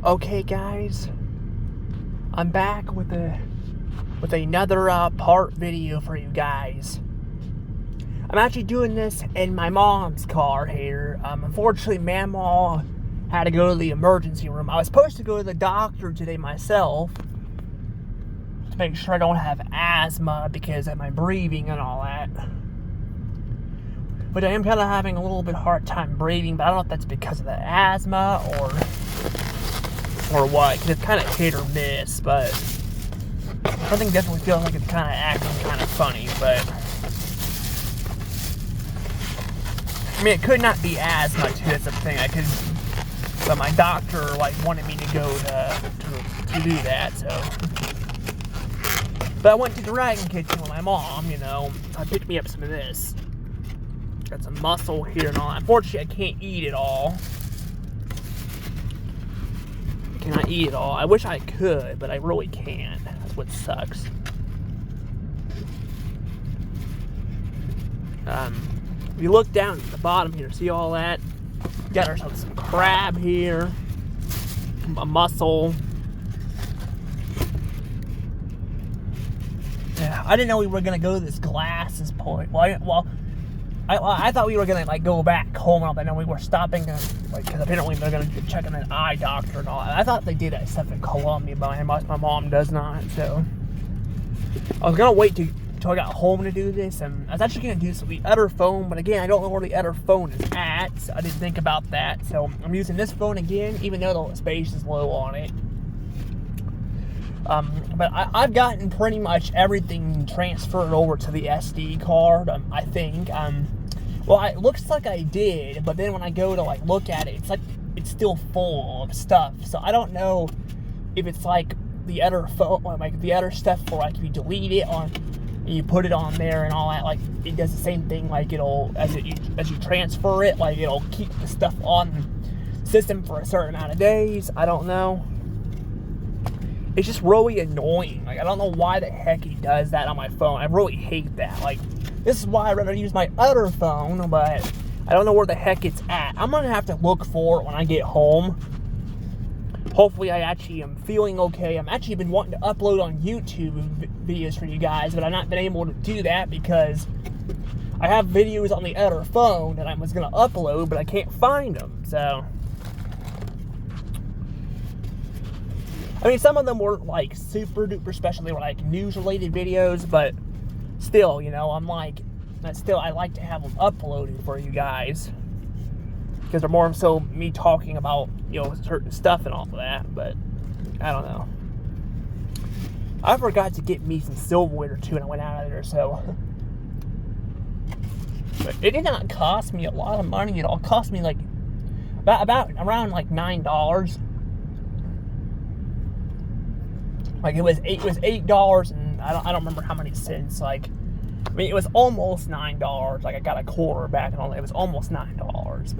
Okay, guys, I'm back with another part video for you guys. I'm actually doing this in my mom's car here. Unfortunately, Mamaw had to go to the emergency room. I was supposed to go to the doctor today myself to make sure I don't have asthma because of my breathing and all that. But I am kind of having a little bit hard time breathing, but I don't know if that's because of the asthma or what, because it's kind of hit or miss, but something definitely feels like it's kind of acting kind of funny, but I mean, it could not be asthma too, that's the thing. But my doctor wanted me to go to do that, so. But I went to the Dragon Kitchen with my mom, so I picked me up some of this. Got some mussel here and all. Unfortunately, I can't eat it all. Cannot eat it all. I wish I could, but I really can't. That's what sucks. If you look down at the bottom here, see all that? Got ourselves some crab here, a mussel. Yeah, I didn't know we were gonna go to this glasses point. I thought we were gonna go back home, and then we were stopping because apparently they're gonna check on an eye doctor and all that. I thought they did that stuff in Colombia, but my mom does not. So I was gonna wait till I got home to do this, and I was actually gonna do this with the other phone, but again, I don't know where the other phone is at, so I didn't think about that. So I'm using this phone again, even though the space is low on it. But I've gotten pretty much everything transferred over to the SD card. I think. Well, it looks like I did, but then when I go to look at it, it's like it's still full of stuff. So I don't know if it's like the other phone, the other stuff where if you delete it and you put it on there and all that, it does the same thing. It'll as you transfer it, it'll keep the stuff on the system for a certain amount of days. I don't know. It's just really annoying. I don't know why the heck he does that on my phone. I really hate that. This is why I'd rather use my other phone, but I don't know where the heck it's at. I'm going to have to look for it when I get home. Hopefully I actually am feeling okay. I'm actually been wanting to upload on YouTube videos for you guys, but I've not been able to do that because I have videos on the other phone that I was going to upload, but I can't find them, so. I mean, some of them were super duper special. They were news related videos, but still, I like to have them uploaded for you guys because they're more so me talking about certain stuff and all of that. But I don't know. I forgot to get me some silverware too, and I went out of there. So, but it did not cost me a lot of money. It all cost me about around $9. It was $8, and I don't remember how many cents. It was almost $9. I got a quarter back and all that. It was almost $9,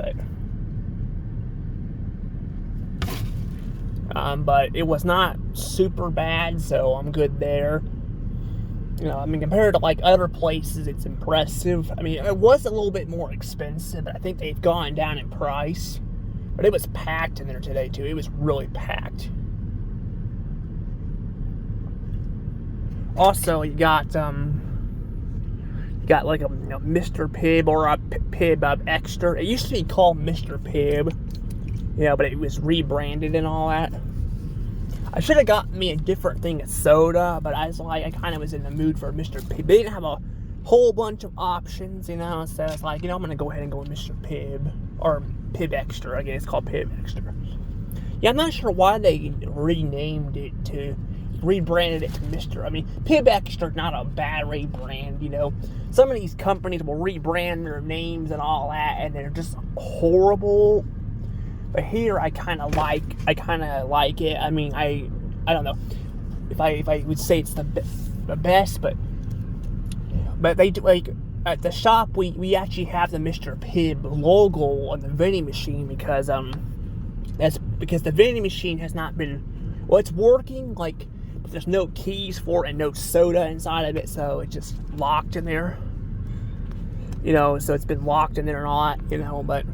but it was not super bad, so I'm good there. Compared to other places, it's impressive. It was a little bit more expensive, but I think they've gone down in price. But it was packed in there today too. It was really packed. Also, you got a Mr. Pibb or a Pibb Extra. It used to be called Mr. Pibb, but it was rebranded and all that. I should have gotten me a different thing of soda, but I kind of was in the mood for Mr. Pibb. They didn't have a whole bunch of options, so it's I'm gonna go ahead and go with Mr. Pibb or Pibb Extra. Again, it's called Pibb Extra. Yeah, I'm not sure why they renamed it to. Rebranded it to Pibb Extra is not a bad rebrand, Some of these companies will rebrand their names and all that, and they're just horrible. But here, I kind of like it. I don't know if I would say it's the best, but they do, at the shop we actually have the Mr. Pibb logo on the vending machine because that's because the vending machine has not been it's working there's no keys for it and no soda inside of it, so it's just locked in there. So it's been locked in there and all that, but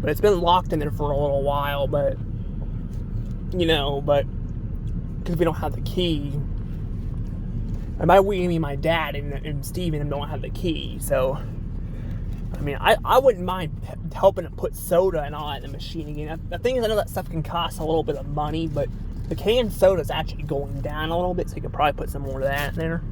But it's been locked in there for a little while, but, you know, but, because we don't have the key. And my dad and Steven don't have the key, so, I mean, I wouldn't mind helping to put soda and all that in the machine again. The thing is, I know that stuff can cost a little bit of money, but the canned soda is actually going down a little bit, so you could probably put some more of that in there.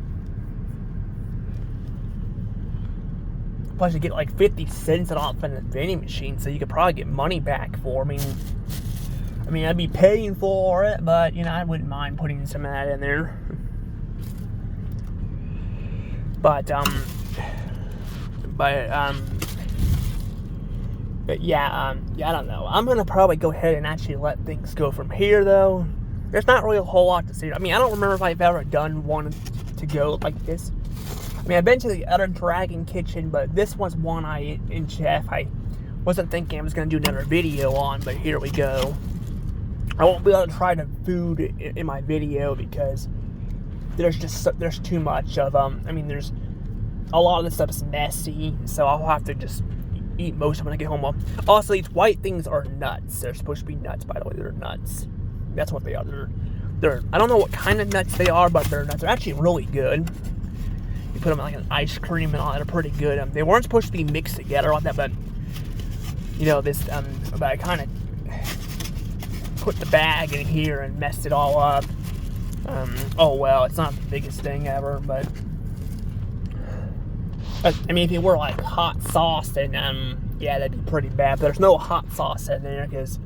Plus, you get like 50 cents off in the vending machine, so you could probably get money back for. I mean, I'd be paying for it, but you know, I wouldn't mind putting some of that in there. But yeah, I don't know. I'm gonna probably go ahead and actually let things go from here, though. There's not really a whole lot to say. I mean, I don't remember if I've ever done one to go like this. I mean, I've been to the other Dragon Kitchen, but this was one I wasn't thinking I was gonna do another video on, but here we go. I won't be able to try the food in my video because there's too much of I mean, there's a lot of this stuff's messy, so I'll have to just eat most of it when I get home. Also, these white things are nuts. They're supposed to be nuts, by the way. They're nuts. That's what they are. They're I don't know what kind of nuts they are, but they're nuts. They're actually really good. You put them in like an ice cream and all that. They're pretty good. They weren't supposed to be mixed together like that, but you know this. But I kind of put the bag in here and messed it all up. Oh well, it's not the biggest thing ever, but I mean, if it were like hot sauce, then yeah, that'd be pretty bad. But there's no hot sauce in there because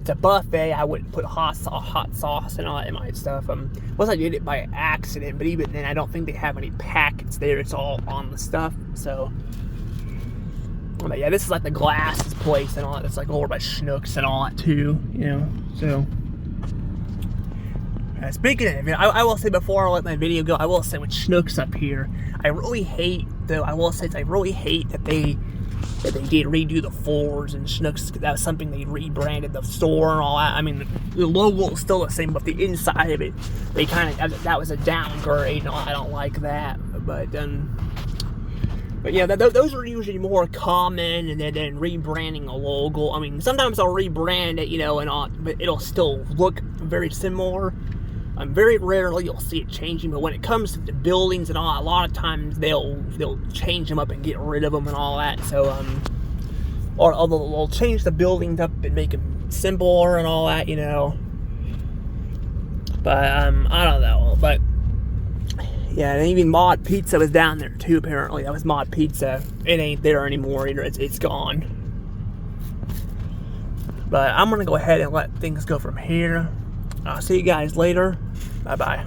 it's a buffet. I wouldn't put hot sauce and all that in my stuff. Unless I did it by accident, but even then, I don't think they have any packets there. It's all on the stuff. So, but yeah, this is like the glasses place and all that. It's like over by Schnucks and all that too, you know. So, speaking of it, I will say before I let my video go, I will say with Schnucks up here, I really hate, though, I will say I really hate that they did redo the floors and Schnucks. That was something they rebranded the store and all that. I mean, the logo is still the same, but the inside of it, they kind of, that was a downgrade. And I don't like that. But yeah, those are usually more common, and then rebranding a logo. I mean, sometimes they'll rebrand it, you know, and all, but it'll still look very similar. Very rarely you'll see it changing, but when it comes to the buildings and all, a lot of times they'll change them up and get rid of them and all that. So or they'll change the buildings up and make them simpler and all that, you know. But I don't know. But yeah, and even Mod Pizza was down there too. Apparently, that was Mod Pizza. It ain't there anymore either. It's gone. But I'm gonna go ahead and let things go from here. I'll see you guys later. Bye-bye.